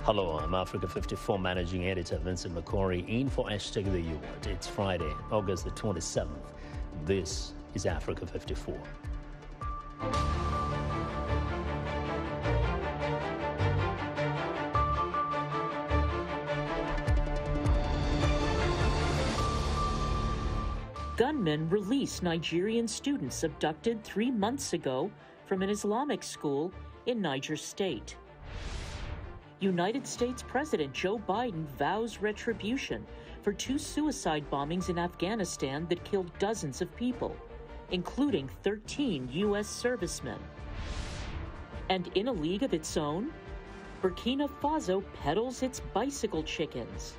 Hello, I'm Africa 54 Managing Editor Vincent McCory in for Hashtag the Award. It's Friday, August the 27th. This is Africa 54. Gunmen released Nigerian students abducted 3 months ago from an Islamic school in Niger State. United States President Joe Biden vows retribution for 2 suicide bombings in Afghanistan that killed dozens of people, including 13 U.S. servicemen. And in a league of its own, Burkina Faso peddles its bicycle chickens.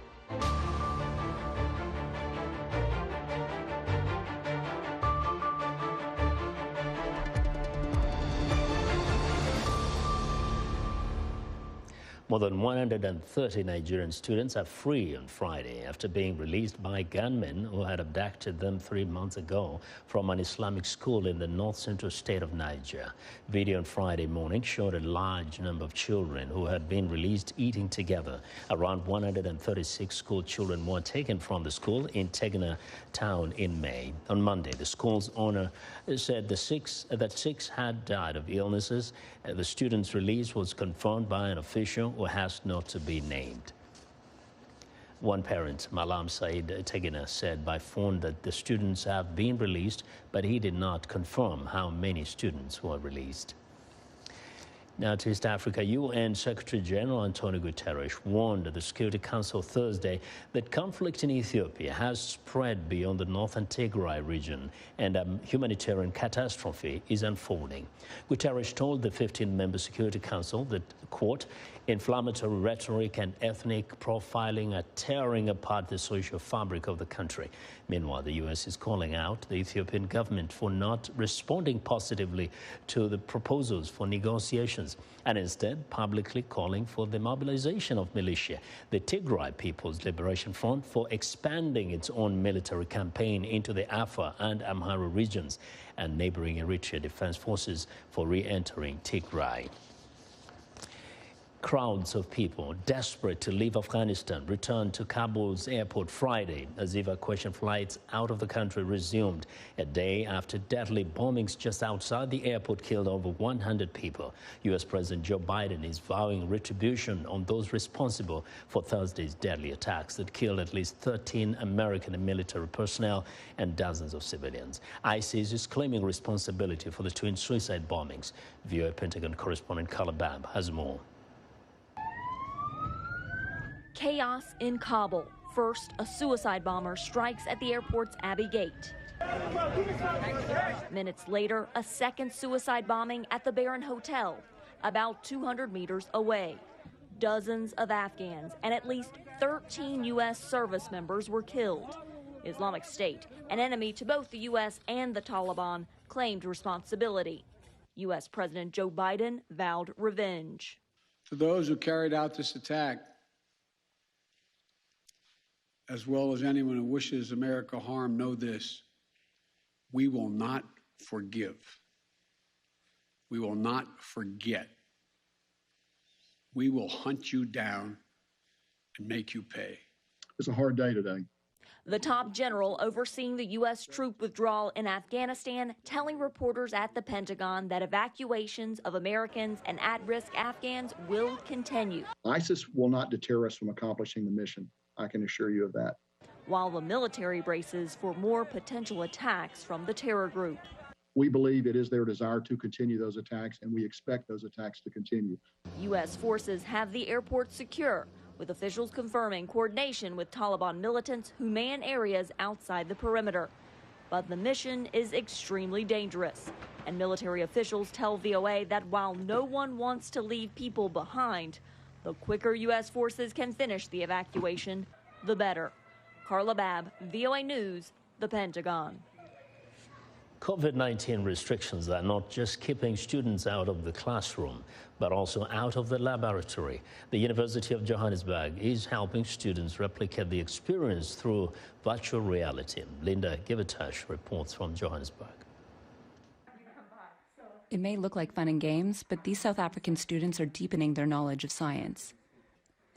More than 130 Nigerian students are free on Friday after being released by gunmen who had abducted them 3 months ago from an Islamic school in the north-central state of Niger. Video on Friday morning showed a large number of children who had been released eating together. Around 136 school children were taken from the school in Tegna town in May. On Monday, the school's owner said that six had died of illnesses. The students' release was confirmed by an official who has not to be named. One parent, Malam Said Tegina, said by phone that the students have been released, but he did not confirm how many students were released. Now to East Africa, UN Secretary General Antonio Guterres warned the Security Council Thursday that conflict in Ethiopia has spread beyond the northern Tigray region and a humanitarian catastrophe is unfolding. Guterres told the 15-member Security Council that, quote, inflammatory rhetoric and ethnic profiling are tearing apart the social fabric of the country. Meanwhile, the U.S. is calling out the Ethiopian government for not responding positively to the proposals for negotiations and instead publicly calling for the mobilization of militia. The Tigray People's Liberation Front for expanding its own military campaign into the Afar and Amhara regions and neighboring Eritrea Defense Forces for re-entering Tigray. Crowds of people desperate to leave Afghanistan returned to Kabul's airport Friday as evacuation flights out of the country resumed a day after deadly bombings just outside the airport killed over 100 people. U.S. President Joe Biden is vowing retribution on those responsible for Thursday's deadly attacks that killed at least 13 American and military personnel and dozens of civilians. ISIS is claiming responsibility for the twin suicide bombings. VOA Pentagon correspondent Carla Babb has more. Chaos in Kabul. First, a suicide bomber strikes at the airport's Abbey Gate. Minutes later, a second suicide bombing at the Baron Hotel, about 200 meters away. Dozens of Afghans and at least 13 U.S. service members were killed. Islamic State, an enemy to both the U.S. and the Taliban, claimed responsibility. U.S. President Joe Biden vowed revenge. To those who carried out this attack, as well as anyone who wishes America harm, know this: we will not forgive. We will not forget. We will hunt you down and make you pay. It's a hard day today. The top general overseeing the U.S. troop withdrawal in Afghanistan telling reporters at the Pentagon that evacuations of Americans and at-risk Afghans will continue. ISIS will not deter us from accomplishing the mission. I can assure you of that. While the military braces for more potential attacks from the terror group. We believe it is their desire to continue those attacks, and we expect those attacks to continue. U.S. forces have the airport secure, with officials confirming coordination with Taliban militants who man areas outside the perimeter. But the mission is extremely dangerous, and military officials tell VOA that while no one wants to leave people behind, the quicker U.S. forces can finish the evacuation, the better. Carla Babb, VOA News, the Pentagon. COVID-19 restrictions are not just keeping students out of the classroom, but also out of the laboratory. The University of Johannesburg is helping students replicate the experience through virtual reality. Linda Givitash reports from Johannesburg. It may look like fun and games, but these South African students are deepening their knowledge of science.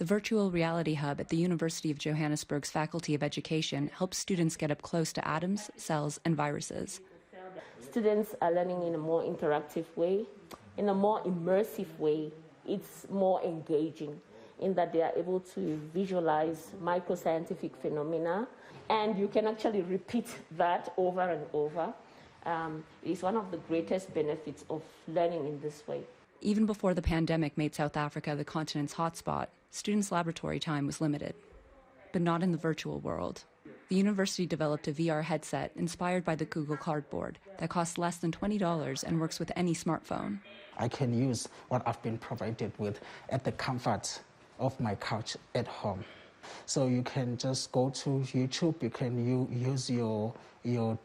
The virtual reality hub at the University of Johannesburg's Faculty of Education helps students get up close to atoms, cells, and viruses. Students are learning in a more interactive way, in a more immersive way. It's more engaging in that they are able to visualize microscientific phenomena, and you can actually repeat that over and over. It is one of the greatest benefits of learning in this way. Even before the pandemic made South Africa the continent's hotspot, students' laboratory time was limited. But not in the virtual world. The university developed a VR headset inspired by the Google Cardboard that costs less than $20 and works with any smartphone. I can use what I've been provided with at the comfort of my couch at home. So you can just go to YouTube, you can use your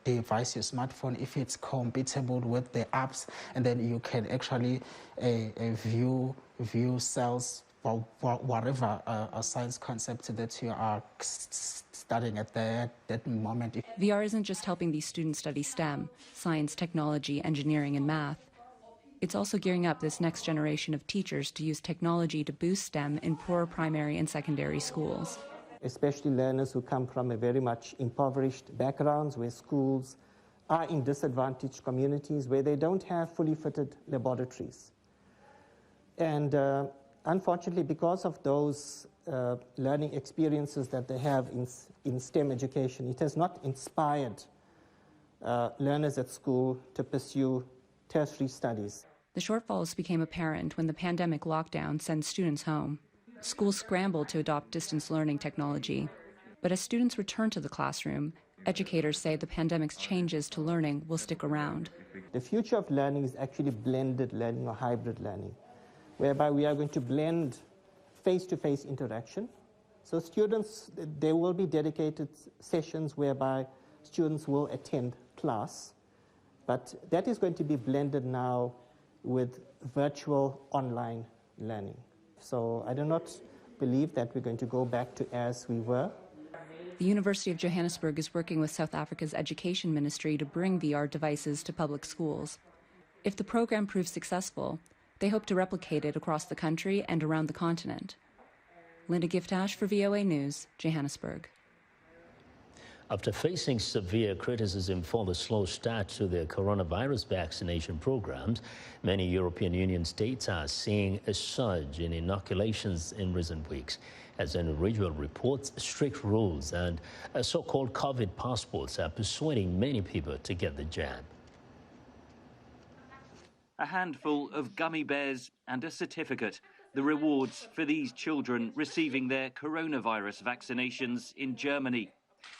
device, your smartphone, if it's compatible with the apps, and then you can actually view cells or whatever a science concept that you are studying at that moment. VR isn't just helping these students study STEM, science, technology, engineering, and math. It's also gearing up this next generation of teachers to use technology to boost STEM in poor primary and secondary schools. Especially learners who come from a very much impoverished backgrounds, where schools are in disadvantaged communities, where they don't have fully fitted laboratories. And unfortunately, because of those learning experiences that they have in STEM education, it has not inspired learners at school to pursue tertiary studies. The shortfalls became apparent when the pandemic lockdown sent students home. Schools scrambled to adopt distance learning technology. But as students return to the classroom, educators say the pandemic's changes to learning will stick around. The future of learning is actually blended learning or hybrid learning, whereby we are going to blend face-to-face interaction. So students, there will be dedicated sessions whereby students will attend class, but that is going to be blended now with virtual online learning. So I do not believe that we're going to go back to as we were. The University of Johannesburg is working with South Africa's Education Ministry to bring VR devices to public schools. If the program proves successful, they hope to replicate it across the country and around the continent. Linda Giftash for VOA News, Johannesburg. After facing severe criticism for the slow start to their coronavirus vaccination programs, many European Union states are seeing a surge in inoculations in recent weeks. As an individual reports, strict rules and so-called COVID passports are persuading many people to get the jab. A handful of gummy bears and a certificate. The rewards for these children receiving their coronavirus vaccinations in Germany.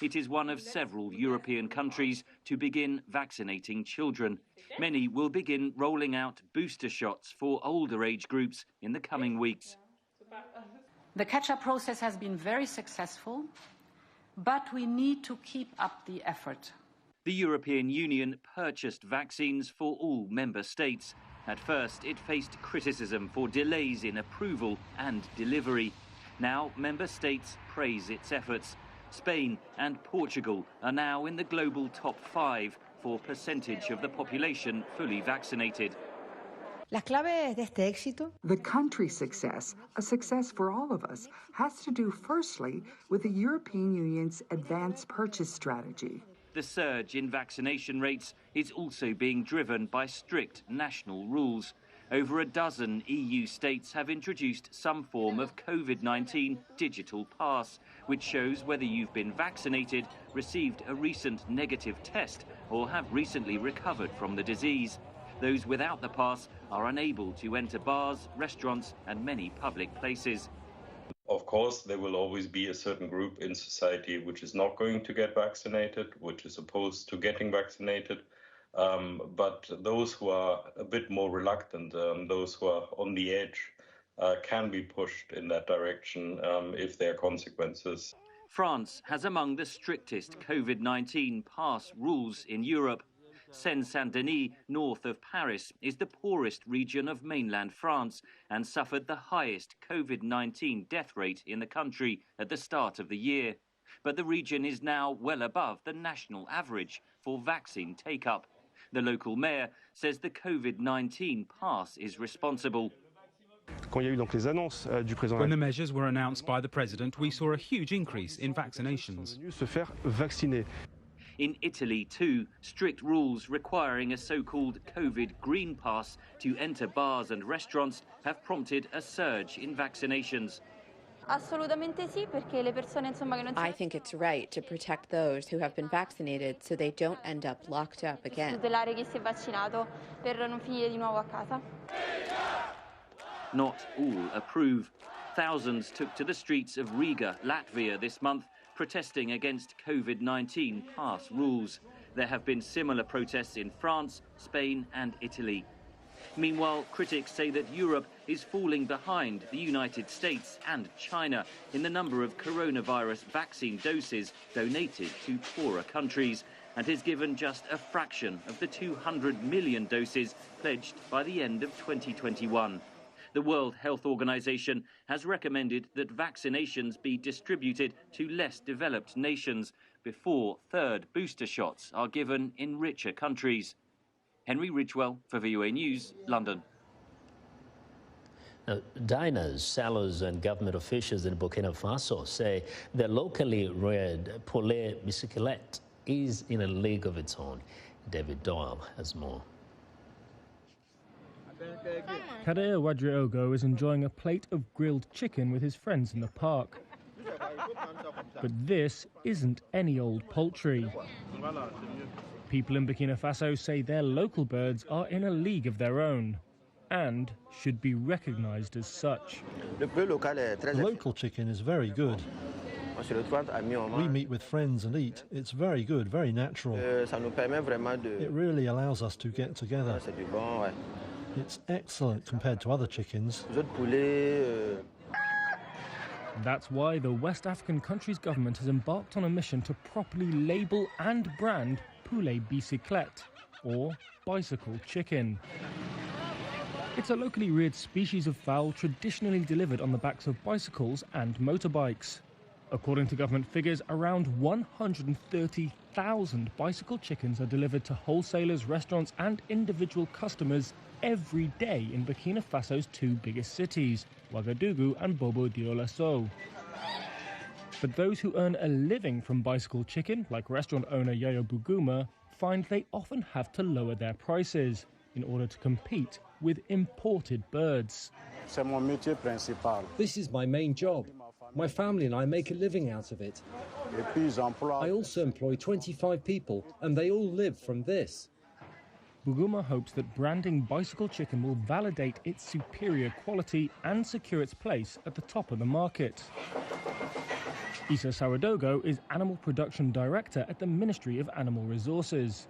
It is one of several European countries to begin vaccinating children. Many will begin rolling out booster shots for older age groups in the coming weeks. The catch-up process has been very successful, but we need to keep up the effort. The European Union purchased vaccines for all member states. At first, it faced criticism for delays in approval and delivery. Now, member states praise its efforts. Spain and Portugal are now in the global top 5 for percentage of the population fully vaccinated. The country's success, a success for all of us, has to do firstly with the European Union's advanced purchase strategy. The surge in vaccination rates is also being driven by strict national rules. Over a dozen EU states have introduced some form of COVID-19 digital pass, which shows whether you've been vaccinated, received a recent negative test, or have recently recovered from the disease. Those without the pass are unable to enter bars, restaurants, and many public places. Of course, there will always be a certain group in society which is not going to get vaccinated, which is opposed to getting vaccinated. But those who are a bit more reluctant, those who are on the edge, can be pushed in that direction if there are consequences. France has among the strictest COVID-19 pass rules in Europe. Seine-Saint-Denis, north of Paris, is the poorest region of mainland France and suffered the highest COVID-19 death rate in the country at the start of the year. But the region is now well above the national average for vaccine take-up. The local mayor says the COVID-19 pass is responsible. When the measures were announced by the president, we saw a huge increase in vaccinations. In Italy, too, strict rules requiring a so-called COVID green pass to enter bars and restaurants have prompted a surge in vaccinations. I think it's right to protect those who have been vaccinated so they don't end up locked up again. Not all approve. Thousands took to the streets of Riga, Latvia this month, protesting against COVID-19 pass rules. There have been similar protests in France, Spain and Italy. Meanwhile, critics say that Europe is falling behind the United States and China in the number of coronavirus vaccine doses donated to poorer countries, and has given just a fraction of the 200 million doses pledged by the end of 2021. The World Health Organization has recommended that vaccinations be distributed to less developed nations before third booster shots are given in richer countries. Henry Ridgewell for VOA News, London. Now, diners, sellers and government officials in Burkina Faso say the locally reared poulet bicyclette is in a league of its own. David Doyle has more. Kader Wadriogo is enjoying a plate of grilled chicken with his friends in the park. But this isn't any old poultry. People in Burkina Faso say their local birds are in a league of their own and should be recognized as such. The local chicken is very good. We meet with friends and eat. It's very good, very natural. It really allows us to get together. It's excellent compared to other chickens. That's why the West African country's government has embarked on a mission to properly label and brand poulet bicyclette, or bicycle chicken. It's a locally reared species of fowl traditionally delivered on the backs of bicycles and motorbikes. According to government figures, around 130,000 bicycle chickens are delivered to wholesalers, restaurants and individual customers every day in Burkina Faso's two biggest cities, Ouagadougou and Bobo-Dioulasso. But those who earn a living from bicycle chicken, like restaurant owner Yayo Buguma, find they often have to lower their prices in order to compete with imported birds. This is my main job. My family and I make a living out of it. I also employ 25 people, and they all live from this. Buguma hopes that branding bicycle chicken will validate its superior quality and secure its place at the top of the market. Issa Sawadogo is Animal Production Director at the Ministry of Animal Resources.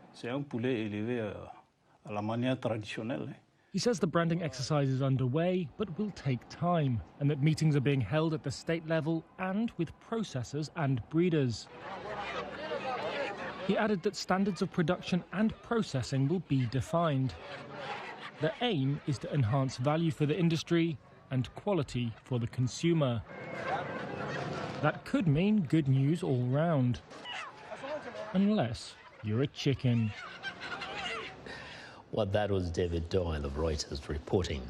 He says the branding exercise is underway, but will take time, and that meetings are being held at the state level and with processors and breeders. He added that standards of production and processing will be defined. The aim is to enhance value for the industry and quality for the consumer. That could mean good news all round. Unless you're a chicken. Well, that was David Doyle of Reuters reporting.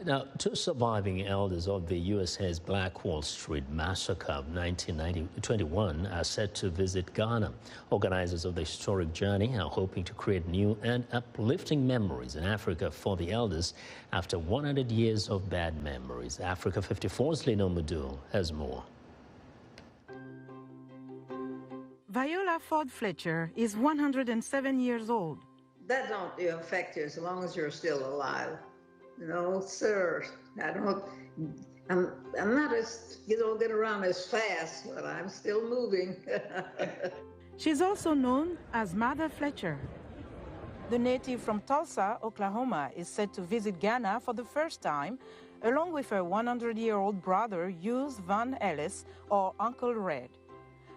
Now, two surviving elders of the USA's Black Wall Street massacre of 1921 are set to visit Ghana. Organizers of the historic journey are hoping to create new and uplifting memories in Africa for the elders after 100 years of bad memories. Africa 54's Lino Mudu has more. Viola Ford Fletcher is 107 years old. That don't affect you as long as you're still alive. No, sir. I'm not as, don't get around as fast, but I'm still moving. She's also known as Mother Fletcher. The native from Tulsa, Oklahoma, is set to visit Ghana for the first time, along with her 100-year-old brother, Hughes Van Ellis, or Uncle Red.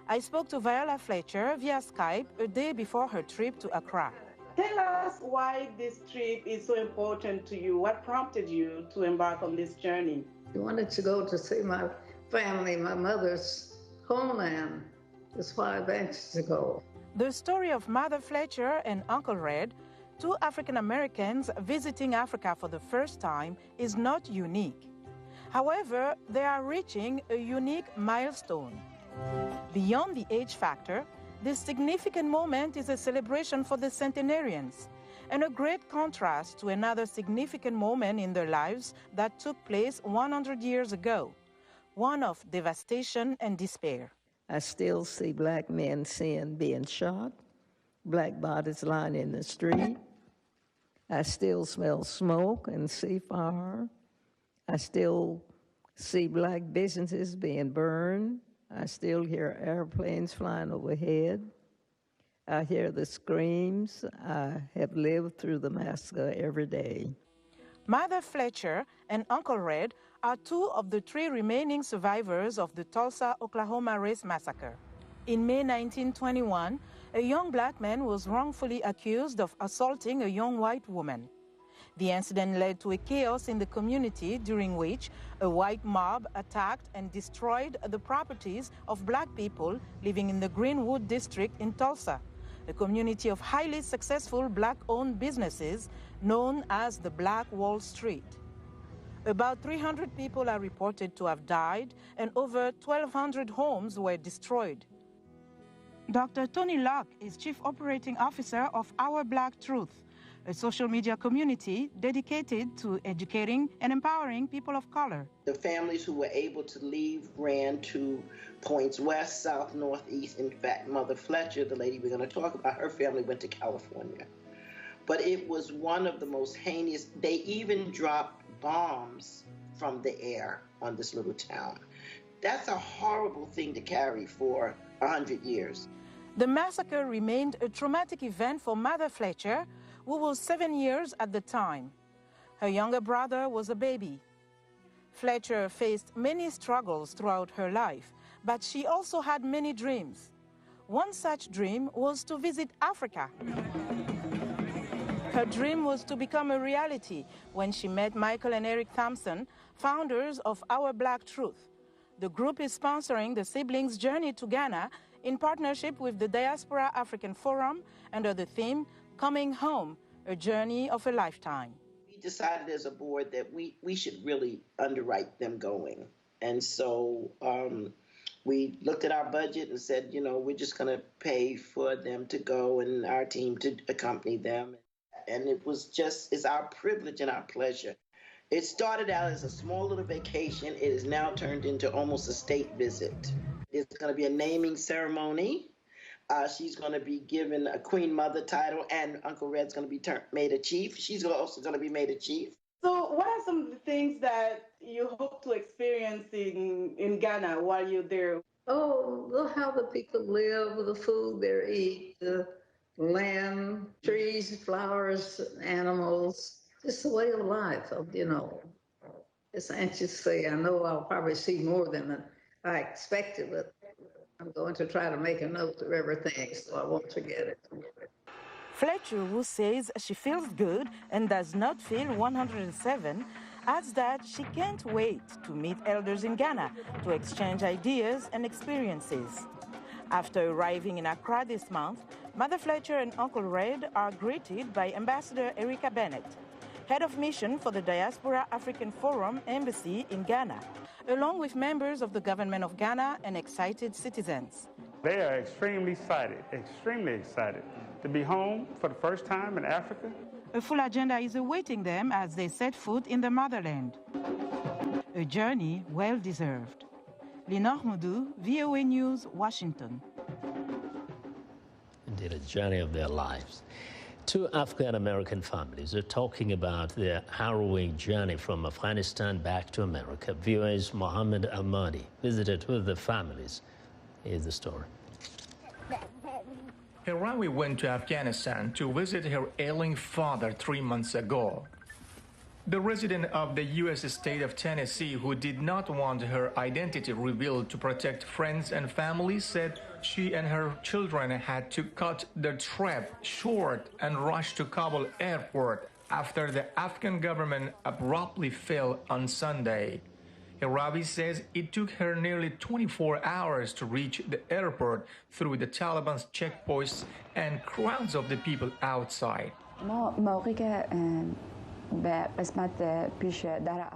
I spoke to Viola Fletcher via Skype a day before her trip to Accra. Tell us why this trip is so important to you. What prompted you to embark on this journey? I wanted to go to see my family, my mother's homeland. Just 5 inches ago. The story of Mother Fletcher and Uncle Red two African Americans visiting Africa for the first time is not unique. However, they are reaching a unique milestone. Beyond the age factor, this significant moment is a celebration for the centenarians and a great contrast to another significant moment in their lives that took place 100 years ago, one of devastation and despair. I still see black men being shot, black bodies lying in the street. I still smell smoke and see fire. I still see black businesses being burned. I still hear airplanes flying overhead. I hear the screams. I have lived through the massacre every day. Mother Fletcher and Uncle Red are two of the three remaining survivors of the Tulsa, Oklahoma race massacre. In May 1921, a young black man was wrongfully accused of assaulting a young white woman. The incident led to a chaos in the community during which a white mob attacked and destroyed the properties of black people living in the Greenwood district in Tulsa, a community of highly successful black-owned businesses known as the Black Wall Street. About 300 people are reported to have died and over 1,200 homes were destroyed. Dr. Tony Locke is Chief Operating Officer of Our Black Truth, a social media community dedicated to educating and empowering people of color. The families who were able to leave ran to points west, south, northeast. In fact, Mother Fletcher, the lady we're going to talk about, her family went to California. But it was one of the most heinous. They even dropped bombs from the air on this little town. That's a horrible thing to carry for 100 years. The massacre remained a traumatic event for Mother Fletcher, who was 7 years at the time. Her younger brother was a baby. Fletcher faced many struggles throughout her life, but she also had many dreams. One such dream was to visit Africa. Her dream was to become a reality when she met Michael and Eric Thompson, founders of Our Black Truth. The group is sponsoring the siblings' journey to Ghana in partnership with the Diaspora African Forum under the theme Coming Home, a journey of a lifetime. We decided as a board that we should really underwrite them going. And so we looked at our budget and said, you know, we're just going to pay for them to go and our team to accompany them. And it was just, it's our privilege and our pleasure. It started out as a small little vacation. It is now turned into almost a state visit. There's going to be a naming ceremony. She's going to be given a Queen Mother title, and Uncle Red's going to be made a chief. She's also going to be made a chief. So what are some of the things that you hope to experience in Ghana while you're there? Oh, how the people live, the food they eat, the land, trees, flowers, animals, just the way of life, you know. It's anxious to say, I know I'll probably see more than I expected, but I'm going to try to make a note of everything so I won't forget it. Fletcher, who says she feels good and does not feel 107, adds that she can't wait to meet elders in Ghana to exchange ideas and experiences. After arriving in Accra this month, Mother Fletcher and Uncle Red are greeted by Ambassador Erica Bennett, head of mission for the Diaspora African Forum Embassy in Ghana, along with members of the government of Ghana and excited citizens. They are extremely excited to be home for the first time in Africa. A full agenda is awaiting them as they set foot in the motherland. A journey well-deserved. Linor Moudou, VOA News, Washington. Indeed, a journey of their lives. Two African-American families are talking about their harrowing journey from Afghanistan back to America. VOA's Mohammed Al-Mahdi visited with the families. Here's the story. Hirawi went to Afghanistan to visit her ailing father 3 months ago. The resident of the U.S. state of Tennessee, who did not want her identity revealed to protect friends and family, said she and her children had to cut their trip short and rush to Kabul Airport after the Afghan government abruptly fell on Sunday. Hirabi says it took her nearly 24 hours to reach the airport through the Taliban's checkpoints and crowds of the people outside.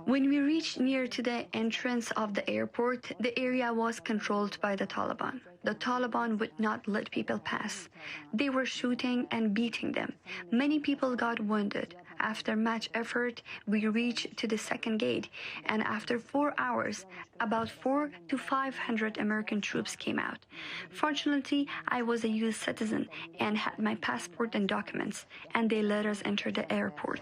When we reached near to the entrance of the airport, the area was controlled by the Taliban. The Taliban would not let people pass. They were shooting and beating them. Many people got wounded. After much effort, we reached to the second gate, and after 4 hours, about 400 to 500 American troops came out. Fortunately, I was a U.S. citizen and had my passport and documents, and they let us enter the airport.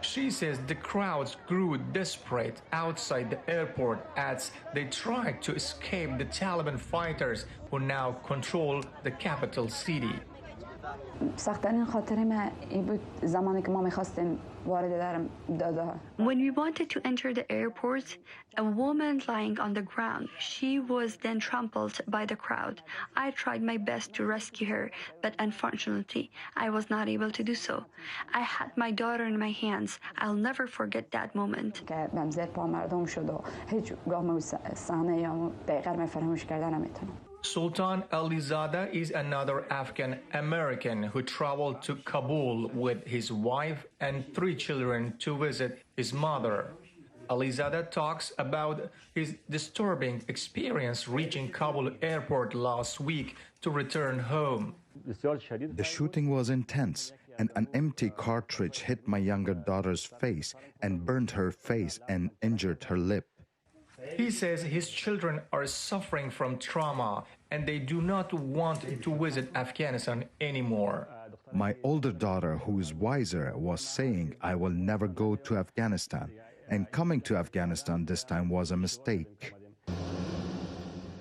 She says the crowds grew desperate outside the airport as they tried to escape the Taliban fighters who now control the capital city. When we wanted to enter the airport, a woman lying on the ground, she was then trampled by the crowd. I tried my best to rescue her, but unfortunately, I was not able to do so. I had my daughter in my hands. I'll never forget that moment. Sultan Alizada is another Afghan American who traveled to Kabul with his wife and 3 children to visit his mother. Alizada talks about his disturbing experience reaching Kabul airport last week to return home. The shooting was intense, and an empty cartridge hit my younger daughter's face and burned her face and injured her lip. He says his children are suffering from trauma and they do not want to visit Afghanistan anymore. My older daughter, who is wiser, was saying, "I will never go to Afghanistan." And coming to Afghanistan this time was a mistake.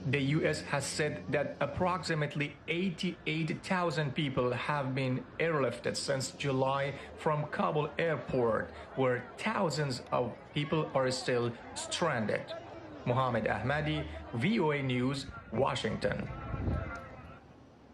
The U.S. has said that approximately 88,000 people have been airlifted since July from Kabul airport, where thousands of people are still stranded. Mohammed Ahmadi, VOA News, Washington.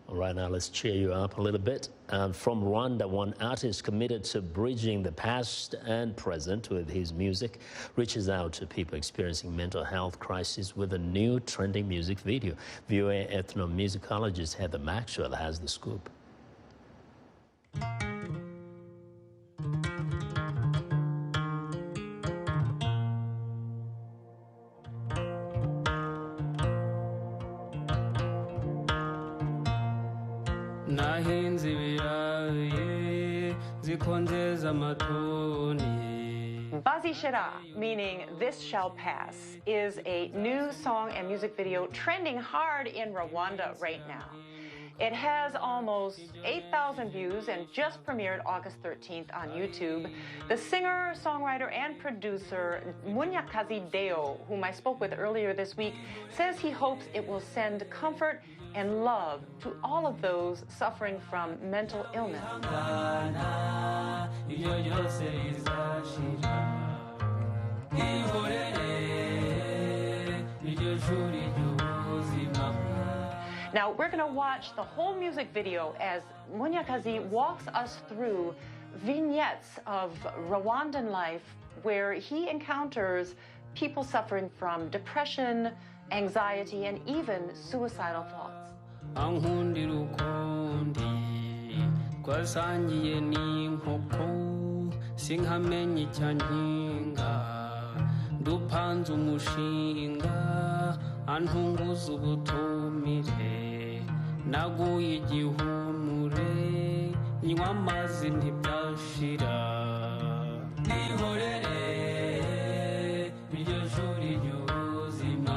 All right, now let's cheer you up a little bit. From Rwanda, one artist committed to bridging the past and present with his music reaches out to people experiencing mental health crises with a new trending music video. VOA ethnomusicologist Heather Maxwell has the scoop. Bazishira, meaning this shall pass, is a new song and music video trending hard in Rwanda right now. It has almost 8,000 views and just premiered August 13th on YouTube. The singer, songwriter, and producer Munyakazi Deo, whom I spoke with earlier this week, says he hopes it will send comfort and love to all of those suffering from mental illness. Now, we're going to watch the whole music video as Munyakazi walks us through vignettes of Rwandan life where he encounters people suffering from depression, anxiety, and even suicidal thoughts. naguye igihumure nywa amazi ntibyashira nihorere iryo juri ry'ubuzima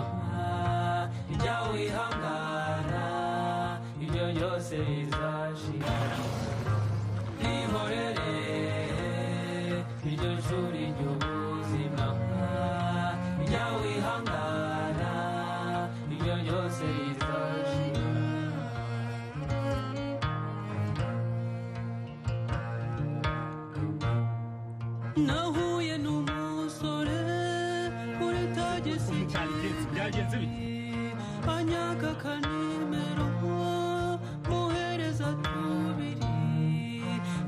ijya wihangana ibyo byose bizashira nihorere iryo juri ry'ubuzima ijya wihangana ibyo byose bizashira. nahuye n'umusore kuri tagisi anyaka akanimero muhereza tubiri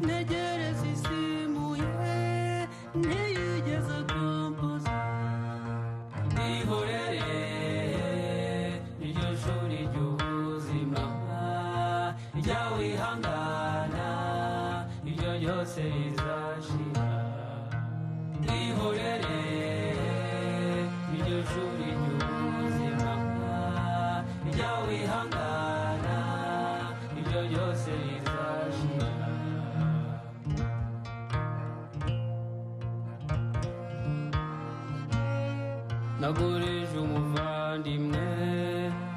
ntegereza isimuye ntiyigeze byose bizashira ihorere iryo shuri ry'ubuzima rya wihangana ibyo byose bizashira nagurije umuvandimwe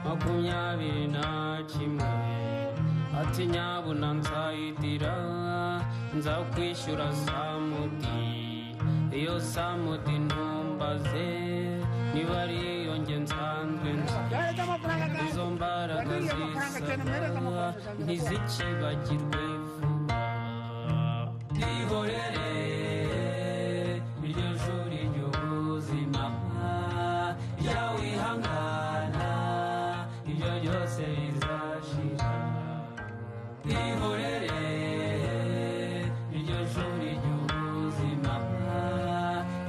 21 ati nyabuna nzayidira nzakwishyura samudi iyo samudi ntumbaze niba ariyo nge nsanzwe nzi izo mbaraga zisaba ntizikibagirwe vuba ihorere iryo shuri ry'ubuzima rya wihangana ibyo byose bizashira ihorere iryo shuri ry'ubuzima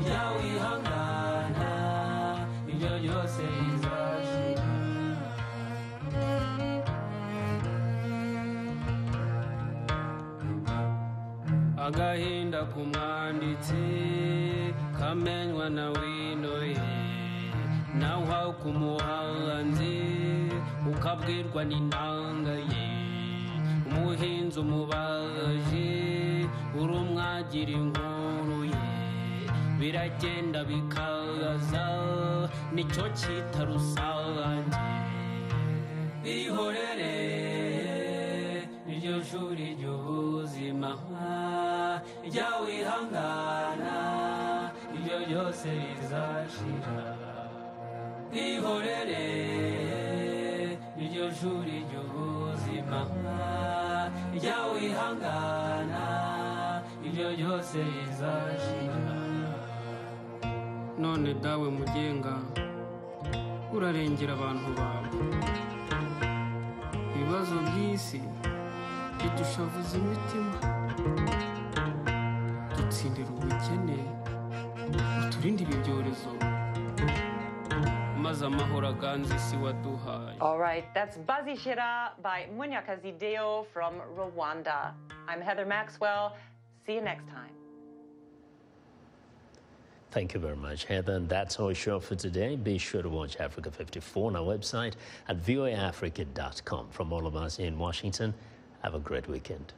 rya wihangana ibyo byose bizashira agahinda k'umwanditsi kamenywa na winoye nawe kumuhanzi ukabwirwa n'inanga ye umuhinzi umubaji uri umwagira inkuru ye biragenda bikaza nicyo cyita rusange ihorere iryo shuri ry'ubuzima rya wihangana ibyo byose bizashira ihorere iryo shuri ry'ubuzima rya wihangana ibyo byose bizashira none dawe mugenga urarengera abantu bawe ibibazo by'isi bidushavuza imitima dutsindira ubukene uturinde ibi byorezo maze amahoro aganze isi waduhaye. All right, that's Bazishira by Munyakazi Deo from Rwanda. I'm Heather Maxwell. See you next time. Thank you very much, Heather. And that's our show for today. Be sure to watch Africa 54 on our website at voaafrica.com. From all of us in Washington, have a great weekend.